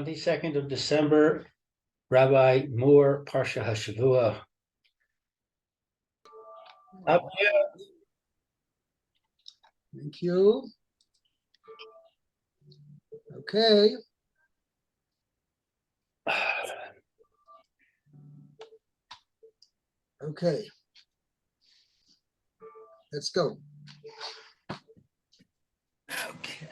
22nd of December, Rabbi Moore, Parsha Hashavua. Thank you. Okay. Okay. Let's go. Okay.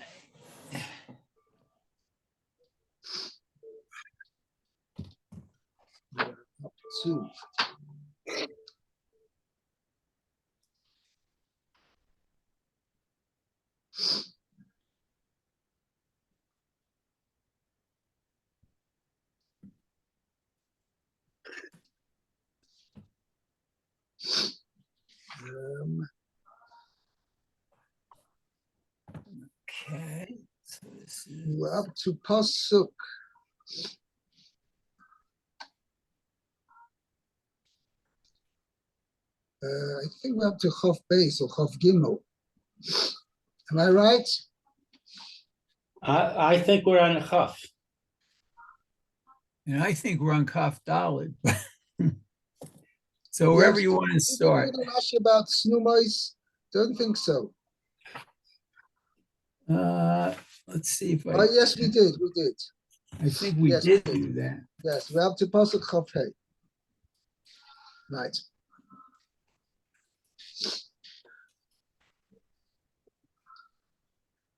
Up to. Okay. So this is We're up to Pasuk. I think we're up to Chof Beis or Chof Gimel. Am I right? I think we're on the Chaf. And I think we're on Kaf Daled. So wherever you want to start. Rashi about Snumois? Don't think so. Let's see if I. Oh yes, we did. We did. I think we Yes, did we did. do that. Yes, we're up to Pasuk Chof Hey. Right.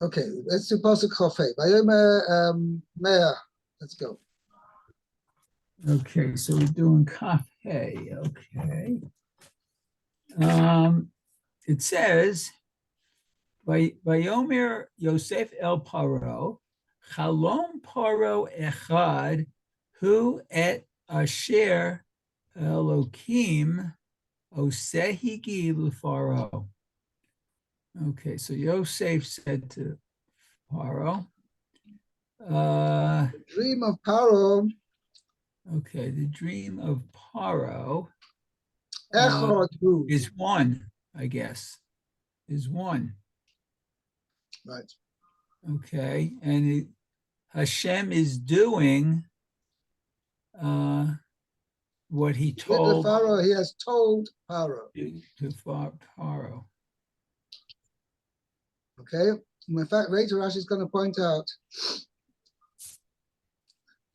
Okay, let's do Pasuk Chof Hey. Vayomer Meah. Let's go. Okay, so we're doing Kaf Hey. Okay. It says, Vayomer Yosef el Paro, Chalom Paro Echad, Hu et Asher Elokim Osehigi Lefaro. Okay, so Yosef said to Paro, Dream of Paro. okay, the dream of Paro Echad Hu. is one, I guess, is one. Right. Okay, and Hashem is doing what he told Pharaoh, he has told Paro. to Paro. Okay. In fact, later Rashi is going to point out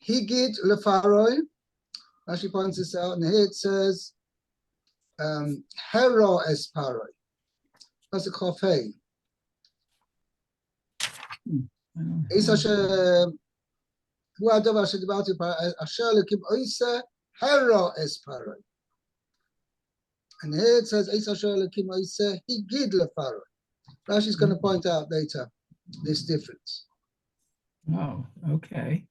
Higid lefaroi. Rashi points this out, and here it says Hero es paroi. That's a kofei. Is Asher who adov Asher dibati Asher lekim oise Hero es paroi. And here it says Is Asher lekim oise Higid lefaroi. Rashi is going to point out later this difference. Oh, okay.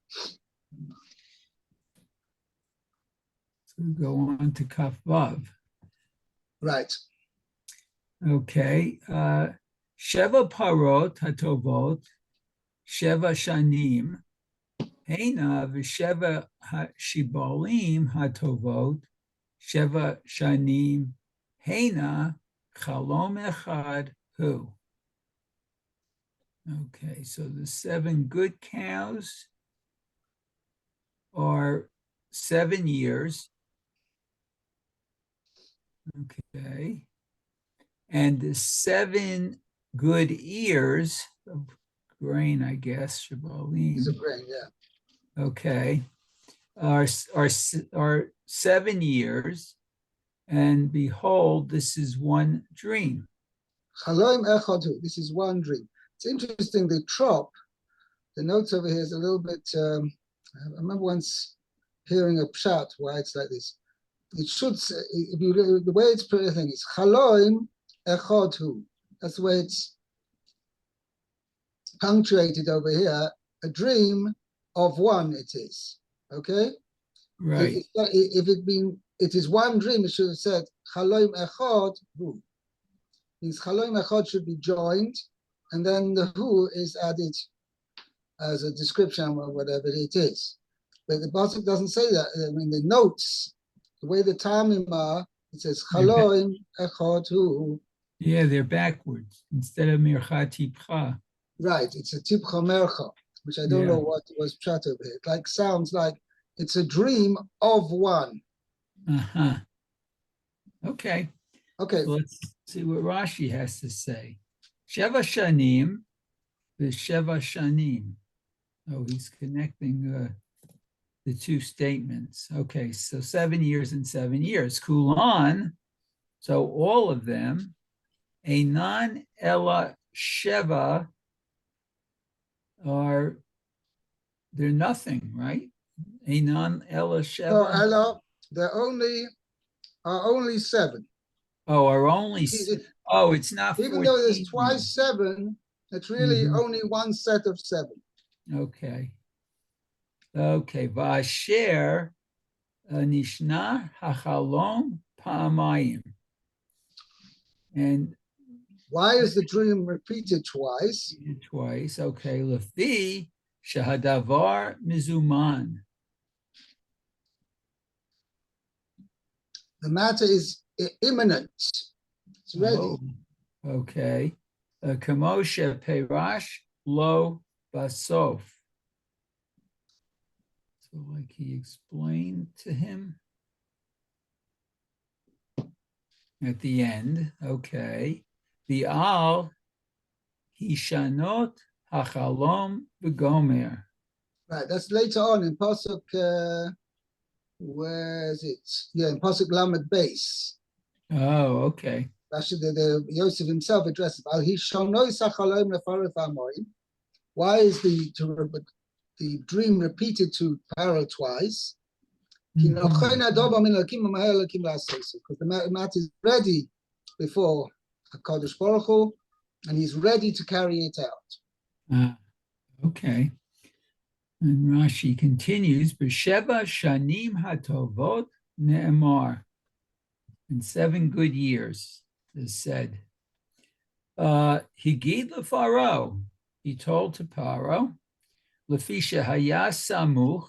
So we go on to Kaf Vav. Right. Okay. Sheva Parot Hatovot, Sheva Shanim, Heina v'Sheva Shibolim Hatovot, Sheva Shanim, Heina Chalom Echad Hu. Okay, so the 7 good cows are 7 years. Okay. And the 7 good ears of grain, I guess, Shabalim. It's a grain, yeah. Okay. Are 7 years. And behold, this is one dream. Chaloim echadu. This is one dream. It's interesting, the trop, the notes over here is a little bit, I remember once hearing a pshat why it's like this. It should say, if you really, the way it's put, I think it's Chaloim echadu. That's the way it's punctuated over here. A dream of one it is. Okay? Right. If it is one dream, it should have said Chaloim echad hu. Means Chaloim echad should be joined, and then the who is added as a description of whatever it is. But the Pasuk doesn't say that. I mean, the notes, the way the Tamim are, it says Chaloim echad hu. Yeah, they're backwards instead of Mircha Tipcha. Right, it's a Tipcha Mercha. which I don't know what was pshat over here. It like sounds like it's a dream of one. Uh-huh. Okay. Okay, So let's see what Rashi has to say. Sheva shanim, the Sheva shanim. Oh, he's connecting the two statements. Okay, so 7 years and 7 years. Kulan, so all of them, Einan Ella Sheva they're nothing, right? Einan Ella so Sheva. Ella, there are only 7. Oh, are only, oh, it's not 14. Even though there's twice 7, it's really only one set of 7. Okay. Okay, Vasher Nishna Hachalom Pa'amayim. And Why is the dream repeated twice? twice, okay. Lefi Shahadavar Mizuman. The matter is imminent. It's ready. Oh, okay. Kamosha Perash Lo Basof. So like he explained to him at the end, okay. The Al Hishanot Hachalom V'Gomer. Right, that's later on in Pasuk, where is it? Yeah, in Pasuk Lamed Base. Oh, okay. Actually, the Yosef himself addresses Al Hishonoi Sachalom Lefarif Amorim. Why is the dream repeated to Pharaoh twice? Because the matter is ready before HaKadosh Baruch Hu, and he's ready to carry it out. Okay. And Rashi continues, B'sheva shanim hatovot ne'emar. In 7 good years, is said. Higid leFaro, he told to Paro, Lefisha haya samuch,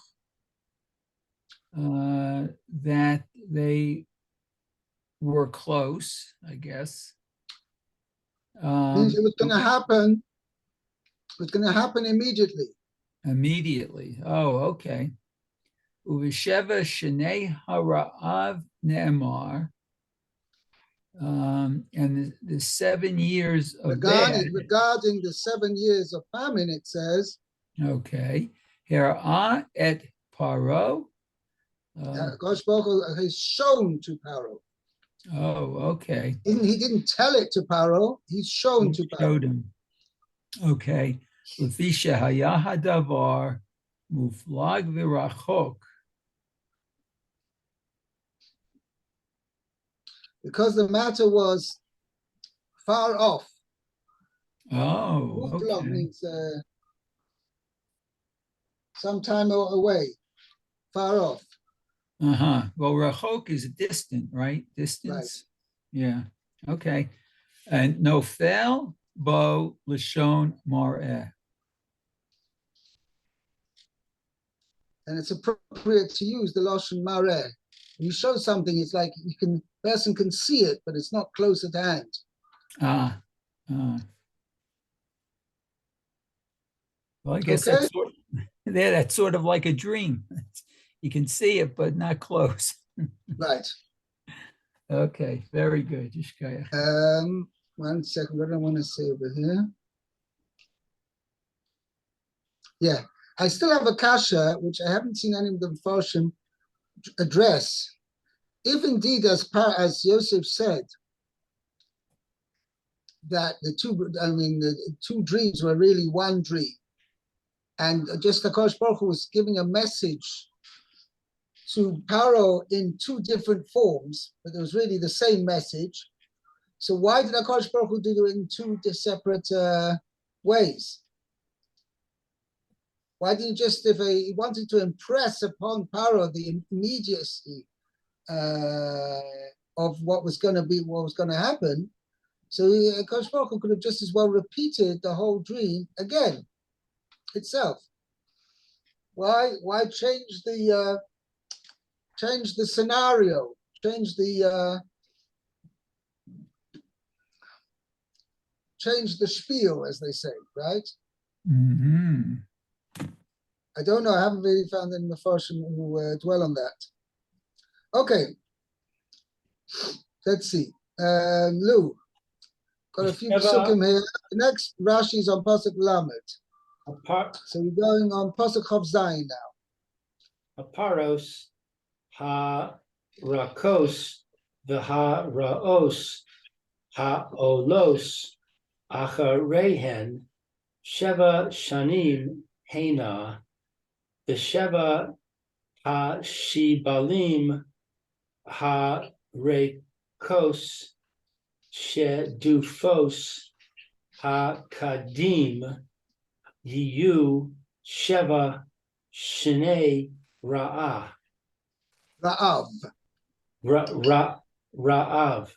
that they were close, I guess. Means it was going to happen. It was going to happen immediately. Immediately. Oh, okay. Uvisheva shenei hara'av ne'emar. And the 7 years of regarding the 7 years of famine, it says, okay, Hera'ah et Paro. Gosh Baruch Hu has shown to Paro. Oh, okay. He didn't tell it to Paro, he's shown to Paro. Showed him. Okay. Lefisha haya hadavar muflag v'rachok. Because the matter was far off. Oh, Muflag okay. means some time away, far off. Well, rachok is distant, right? Distance. Right. Yeah. Okay. And nofel bo lashon mar'eh. And it's appropriate to use the lashon mar'eh. When you show something, it's like person can see it, but it's not close at hand. Well, I guess that's sort of like a dream. You can see it, but not close. Right. Okay, very good. 1 second, what do I want to say over here? Yeah, I still have a kasha, which I haven't seen any of the Farshim address. If indeed, as Yosef said, that the two dreams were really one dream, and just HaKadosh Baruch Hu was giving a message to Paro in 2 different forms, but it was really the same message. So why did HaKadosh Baruch Hu do it in 2 separate ways? Why didn't if he wanted to impress upon Paro the immediacy of what was going to happen? So HaKadosh Baruch Hu could have just as well repeated the whole dream again itself. Why change the scenario, change the spiel, as they say, right? I don't know. I haven't really found any Mefarshim who dwell on that. Okay. Let's see. Lou, got a few psukim here. The next Rashi is on Pasuk Lamed. So we're going on Pasuk Chav Zayin now. Aparos ha-rakos v'ha-raos ha-olos acharehen sheva shanim hena v'sheva ha-shibalim ha-rekos shedufos ha-kadim yiyu sheva shnei ra'ah. Ra'av. Ra'av.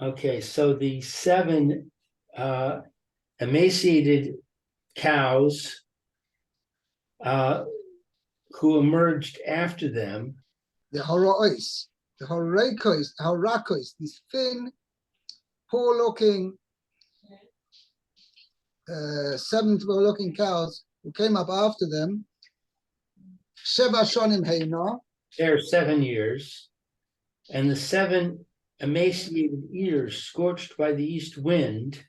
Okay, so the 7 emaciated cows who emerged after them. The Horois, the Horakos, these thin, poor-looking, 7 poor-looking cows who came up after them. Sheva Shonim Heina. They're 7 years, and the 7 emaciated ears scorched by the east wind.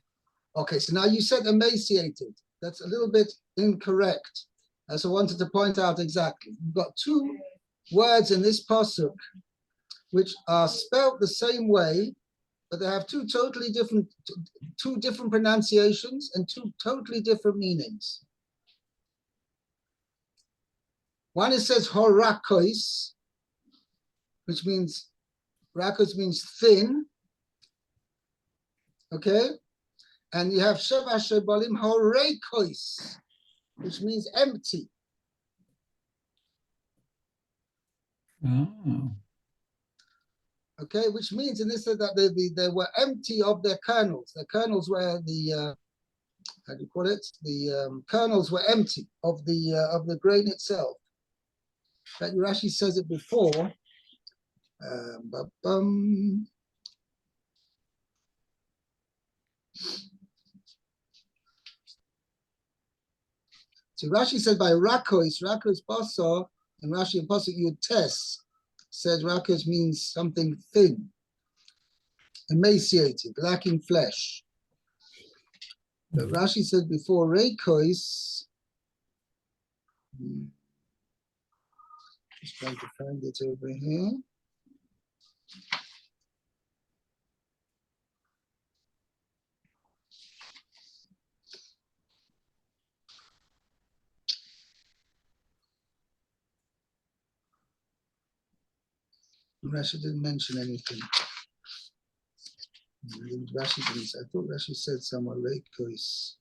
Okay, so now you said emaciated. That's a little bit incorrect, as I wanted to point out exactly. You've got 2 words in this pasuk which are spelled the same way, but they have 2 different pronunciations and 2 totally different meanings. One, it says horakos, which means, rakos means thin, okay? And you have sheva shebalim horekos, which means empty. Oh. Okay, which means, and this said that they were empty of their kernels. Their kernels were the, how do you call it? The kernels were empty of the grain itself. That Rashi says it before. So Rashi said by rakos basar, and Rashi and Pasuk Yud Tes says rakos means something thin, emaciated, lacking flesh. But Rashi said before rekos. Just trying to find it over here. Rashi didn't mention anything. Rashi didn't. I thought Rashi said somewhere rekos.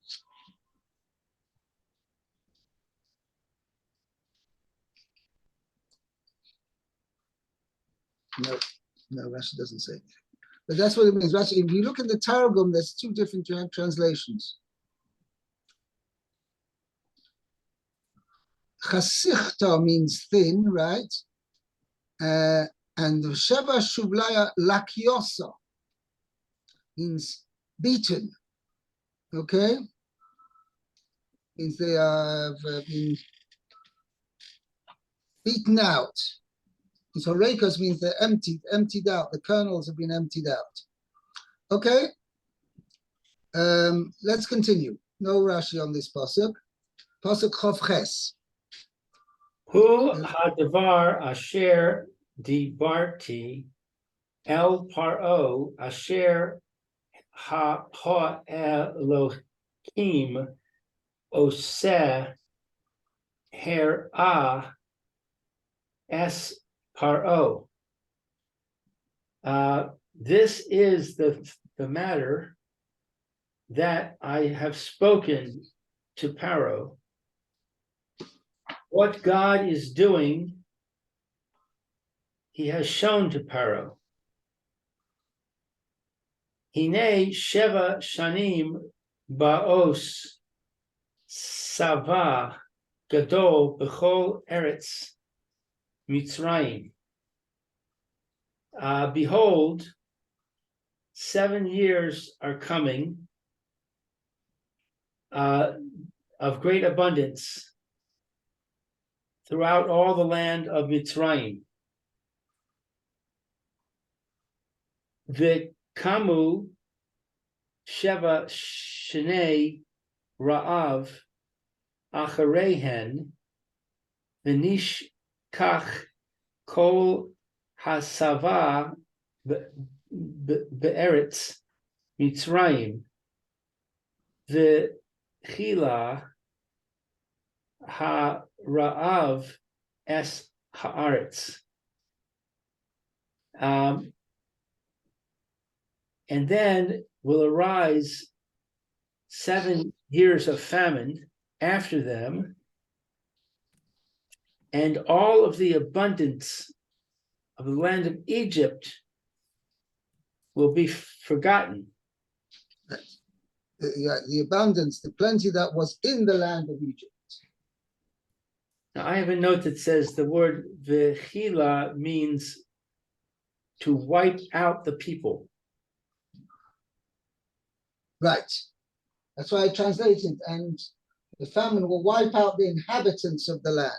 No, Rashi doesn't say anything. But that's what it means. Rashi, if you look in the Targum, there's 2 different translations. Chasichta means thin, right? And Sheva Shublaya Lakiosa means beaten. Okay? Means they have been beaten out. So Rekos means they're emptied out. The kernels have been emptied out. Okay? Let's continue. No Rashi on this pasuk. Pasuk Chav Ches. Hu hadavar asher dibarti el paro asher ha Elohim oseh herah es paro. This is the matter that I have spoken to Paro. What God is doing, he has shown to Paro. Hine sheva shanim baos sava gadol b'chol eretz Mitzrayim. Behold, 7 years are coming of of great abundance throughout all the land of Mitzrayim. V'kamu sheva shnei ra'av acharehen v'nishkach kol hasava be'eretz Mitzrayim v'chila ha'ra'av es ha'aretz. And then will arise 7 years of famine after them, and all of the abundance of the land of Egypt will be forgotten. The abundance, the plenty that was in the land of Egypt. Now, I have a note that says the word v'chila means to wipe out the people. Right. That's why I translated, and the famine will wipe out the inhabitants of the land.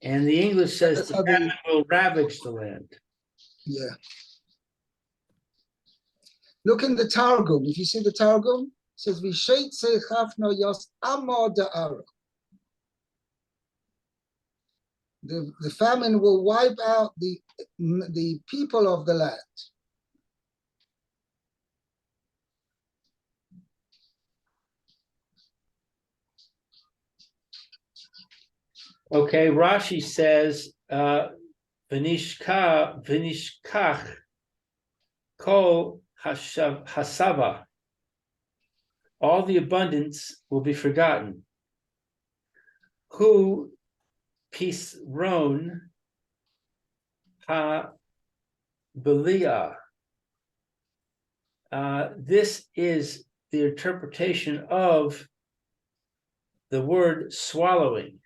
And the English says That's the how they- famine will ravage the land. Yeah. Look in the Targum. If you see the Targum, it says Visheitze Chafno Yos Amo Da'ara. The famine will wipe out the people of the land. Okay, Rashi says, V'nishkach kol hasava. All the abundance will be forgotten. Hu pisron ha belia. This is the interpretation of the word swallowing.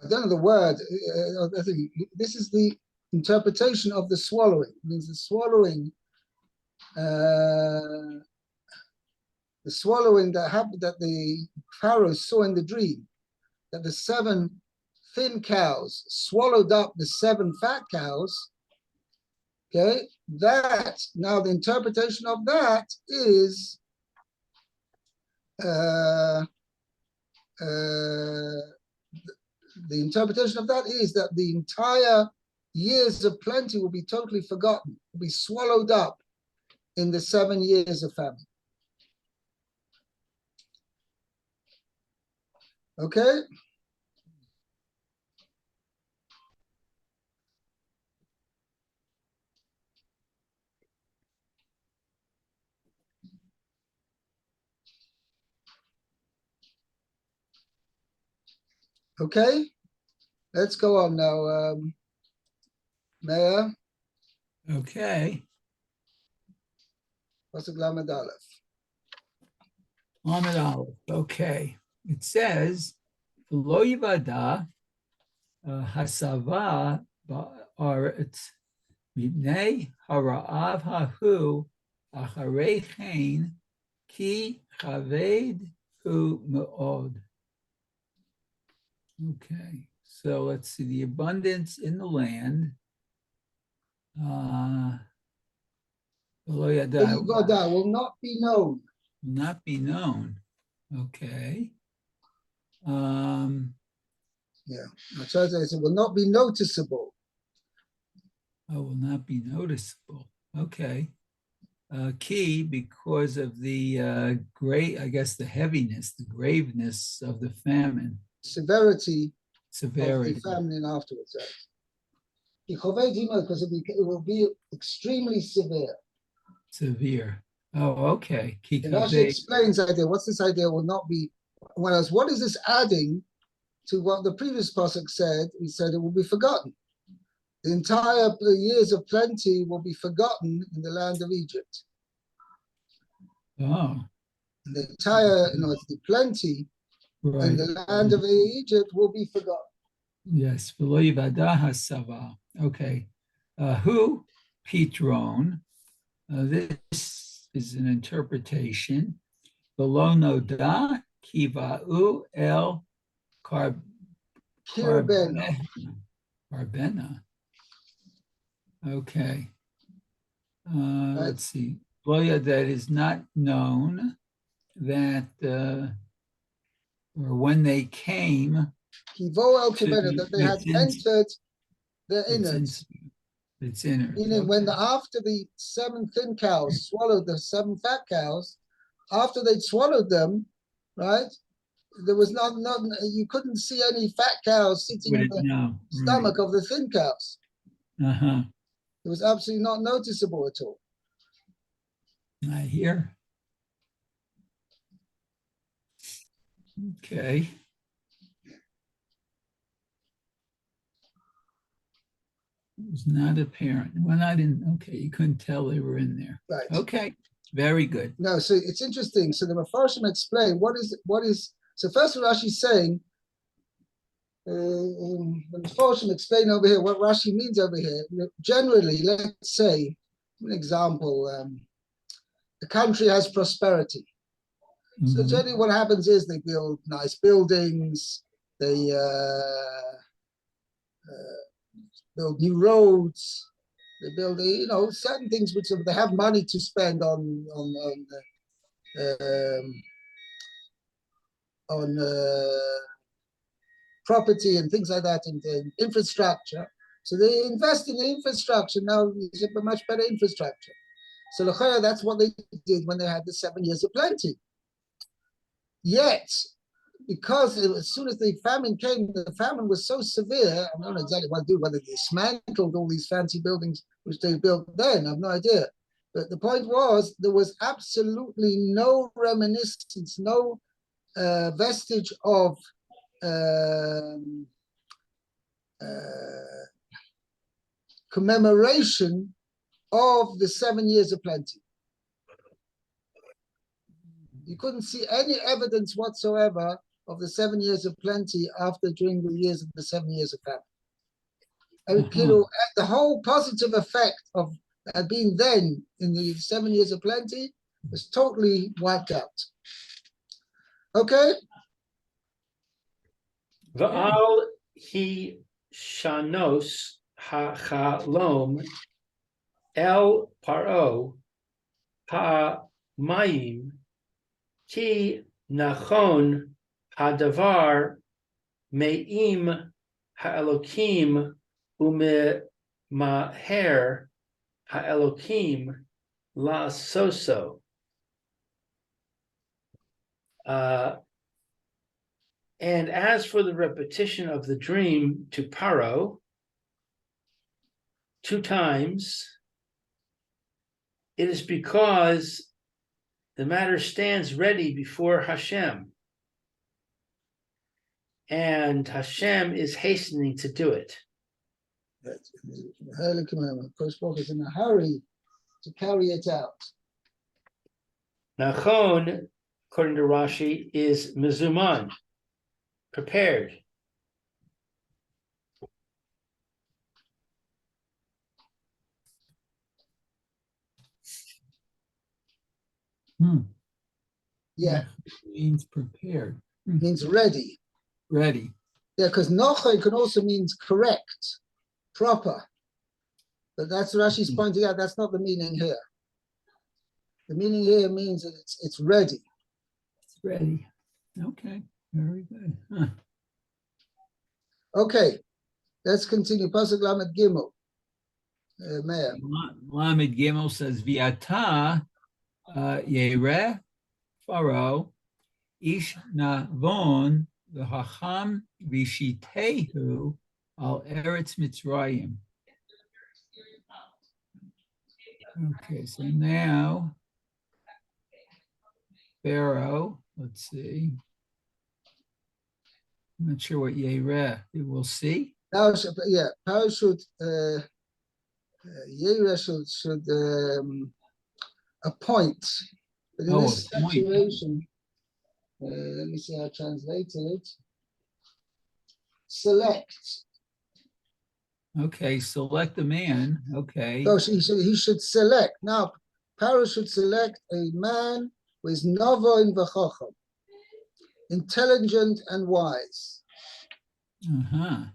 I don't know the word. I think this is the interpretation of the swallowing. It means the swallowing that happened, that the Pharaoh saw in the dream, that the 7 thin cows swallowed up the 7 fat cows. Okay, that now the interpretation of that is the interpretation of that is that the entire years of plenty will be totally forgotten, will be swallowed up in the 7 years of famine. Okay? Okay? Let's go on now. Meir, Okay. Pasuk Lamed Aleph. Lamed Aleph. Okay. It says, Lo yivada hasava ba'aretz mipnei hara'av hahu acharei chen ki chaved hu me'od. Okay. So let's see the abundance in the land. Lo yada V'yivada will not be known. will not be known. Okay. Yeah, I tried to say it will not be noticeable. Oh, will not be noticeable. Okay. Key because of the great, I guess, the heaviness, the graveness of the famine, Severity severity, of the famine afterwards. Because it will be extremely severe. severe. Oh, okay. Ki And Rashi kaveh, explains the idea. What's this idea will not be, whereas what is this adding to what the previous pasuk said? He said it will be forgotten. The entire years of plenty will be forgotten in the land of Egypt. oh, And the entire, the plenty in right. the land of Egypt will be forgotten. Yes. V'lo yivada hasava. Okay. Who? Pitron. This is an interpretation. Below noda kiva'u el Kirbeno. Carbena. Okay. Right. Let's see. Loya, that is not known that, or when they came, Kivo El to Kirbeno, that they had its entered the its innards. its innards. Meaning when Okay. after the 7 thin cows swallowed the 7 fat cows, after they'd swallowed them, right? There was not you couldn't see any fat cows sitting in Right, the no, stomach of the thin cows. right. Uh-huh. It was absolutely not noticeable at all. I hear. Okay. It was not apparent. Well, I didn't, okay, you couldn't tell they were in there. Right. Okay, very good. No, so it's interesting. So the Mefarshim explain what is. So first, Rashi's saying, the Mefarshim explain over here what Rashi means over here. Generally, let's say, an example, the country has prosperity. So Mhm. generally, what happens is they build nice buildings, they build new roads, they build certain things which they have money to spend on property and things like that, and infrastructure. So they invest in the infrastructure. Now it's a much better infrastructure. So that's what they did when they had the 7 years of plenty. Yet, because as soon as the famine came, the famine was so severe. I don't know exactly what to do, whether they dismantled all these fancy buildings which they built then, I have no idea. But the point was, there was absolutely no reminiscence, no vestige of commemoration of the 7 years of plenty. You couldn't see any evidence whatsoever of the 7 years of plenty during the years of the 7 years of famine. I mean, the whole positive effect of being then in the 7 years of plenty was totally wiped out. Okay? Va'al hi shanos ha'chalom el paro ha'mayim ki nachon hadavar me'im ha'elokim u'me'maher ha'elokim la soso. And as for the repetition of the dream to Paro 2 times, it is because the matter stands ready before Hashem. And Hashem is hastening to do it. Kosh is in a hurry to carry it out. Nachon, according to Rashi, is mezuman, prepared. Yeah, Means prepared. means ready. Ready. Yeah, because noche can also mean correct, proper. But that's Rashi's pointing out, that's not the meaning here. The meaning here means that it's ready. It's ready. Okay, very good. Huh. Okay, let's continue. Pasuk Lamed Gimel. Meir. Lamed Gimel says, Viata Yereh Faro Ish Navon V'Hacham V'Shitehu Al Eretz Mitzrayim. Okay, so now Pharaoh, let's see. I'm not sure what Yereh, we'll see. Now, yeah, Pharaoh should, Yereh should appoint. But in this appoint. situation, let me see how I translate it. Select. Okay, select a man. Okay. So he should select. Now, Paro should select a man who is novo in v'chacham, intelligent and wise. Uh-huh.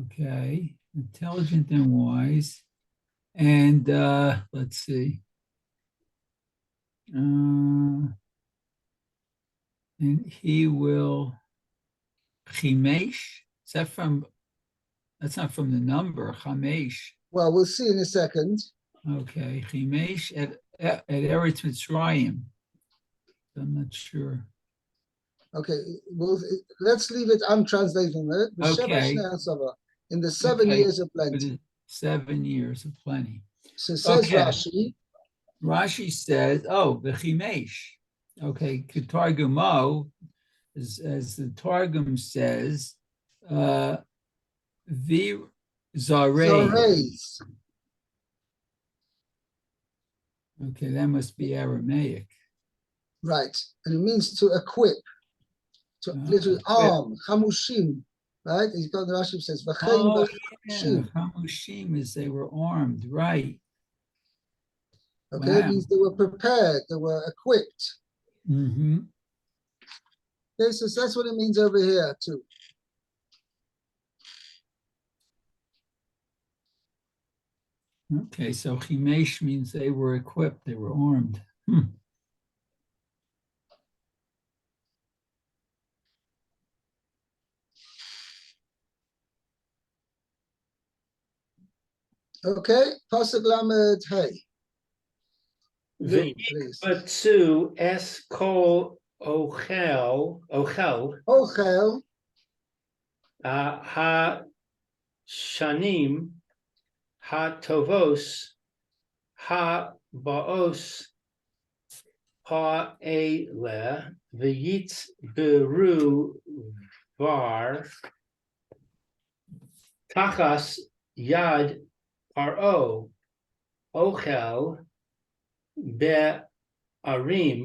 Okay, intelligent and wise. And let's see. And he will Chimesh. Is that from? That's not from the number. Chamesh. Well, we'll see in a second. Okay, Chimesh at Eretz Mitzrayim. I'm not sure. Okay, well, let's leave it untranslated. Okay. In the 7 Okay. years of For plenty. the 7 years of plenty. So says Okay. Rashi. Rashi says, "Oh, the Chimesh." Okay, Ketargumo, as the Targum says, the Zarei. Zoreis. Okay, that must be Aramaic. Right, and it means to equip, to literally arm, chamushim, right? He's got the Rashi says, Oh, yeah, chamushim. Chamushim is they were armed, right? Okay, Wow. it means they were prepared, they were equipped. Mm-hmm. Okay, so that's what it means over here too. Okay, so Chimesh means they were equipped, they were armed. Okay, Pasuk Lamed Hey. Please. V'yikbatsu es kol ochel Ochel, ha shanim ha tovos ha baos ha ele v'yitz beru var tachas yad paro ochel be'arim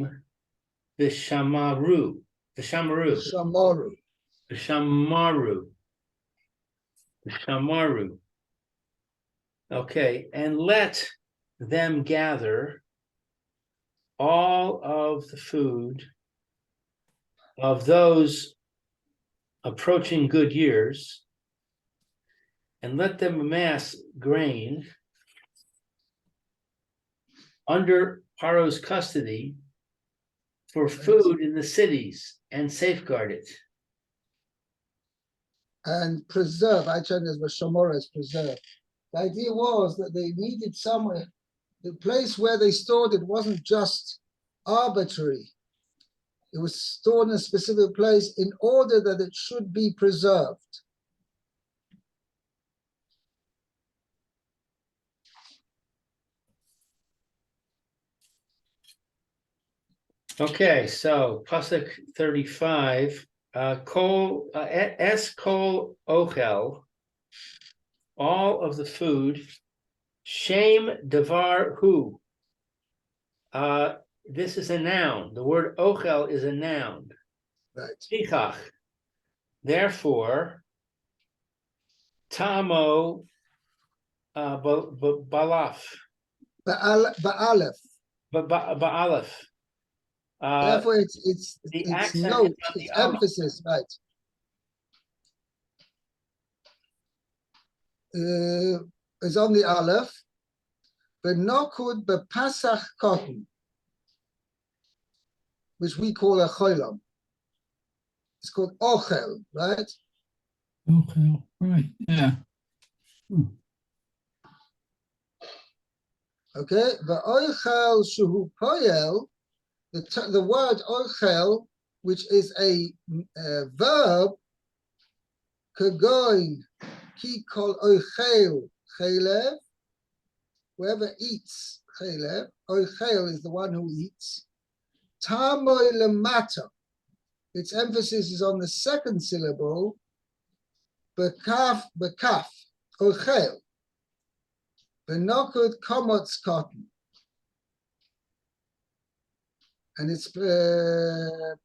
v'shamaru Shamaru. Shamaru. Okay, and let them gather all of the food of those approaching good years, and let them amass grain under Paro's custody for food in the cities and safeguard it. And preserve, I turn as Shamora is preserve. The idea was that they needed somewhere, the place where they stored it wasn't just arbitrary. It was stored in a specific place in order that it should be preserved. Okay, so Pasuk 35, es kol ochel, all of the food, shem devar hu. This is a noun. The word ochel is a noun. Right. Tichach. Therefore, tamo balaf. Ba'alef. Ba'alef. Therefore, it's accent note, is on the it's aleph. emphasis, right? Is on the aleph, but nokud bepasach cotton, which we call a cholam. It's called ochel, right? Okay, right, yeah. Okay, the ochel shuhu poyel, the word ochel, which is a verb, kagoin ki kol ochel chelev, whoever eats chelev, ochel is the one who eats. Tamoy lemata, its emphasis is on the second syllable, bekaf, ochel. Benokud komotz cotton. And it's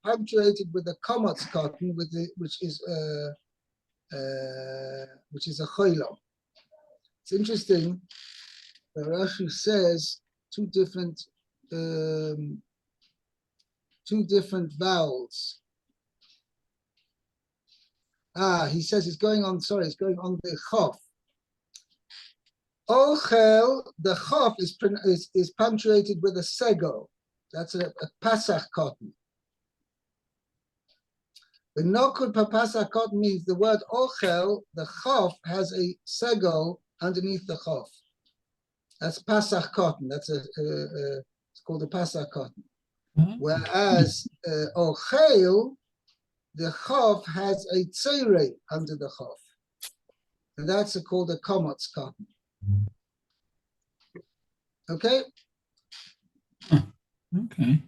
punctuated with the komotz cotton, which is a cholam. It's interesting that Rashi says two different vowels. He says it's going on the chof. Ochel, the chof is punctuated with a sego. That's a pasach cotton. The nokud papasach cotton means the word ochel, the chof has a sego underneath the chof. That's pasach cotton. It's called a pasach cotton. Whereas ochel, the chof has a tzere under the chof. And that's called a komotz cotton. Okay? Okay.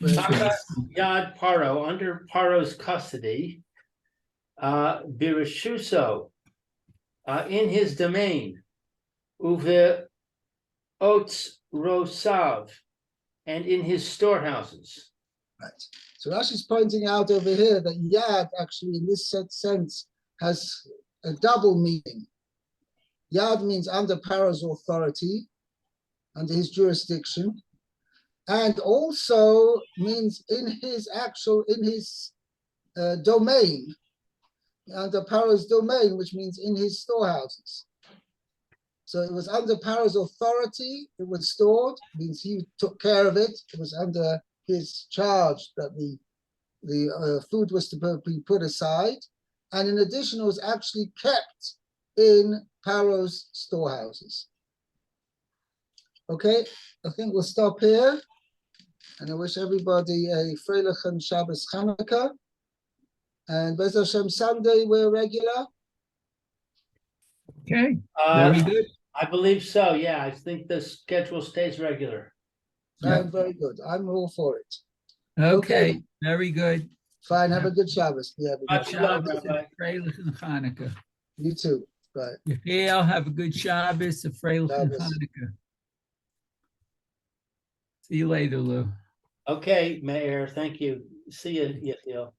Yad Paro, under Paro's custody, Birishuso, in his domain, Uve Ots Rosav, and in his storehouses. Right. So Rashi's pointing out over here that Yad actually in this sense has a double meaning. Yad means under Paro's authority, under his jurisdiction, and also means in his domain, under Paro's domain, which means in his storehouses. So it was under Paro's authority, it was stored, means he took care of it. It was under his charge that the food was to be put aside. And in addition, it was actually kept in Paro's storehouses. Okay, I think we'll stop here. And I wish everybody a Freilichen Shabbos Chanukah. And Bez Hashem, Sunday we're regular. Okay, very good. I believe so, yeah. I think the schedule stays regular. Very good. I'm all for it. Okay, very good. Fine, have a good Shabbos. Yeah, Good Shabbos and Freilichen Chanukah. you too. Bye. Yechiel, have a good Shabbos and Freilichen Chanukah. See you later, Lou. Okay, Mayor, thank you. See you, Yechiel.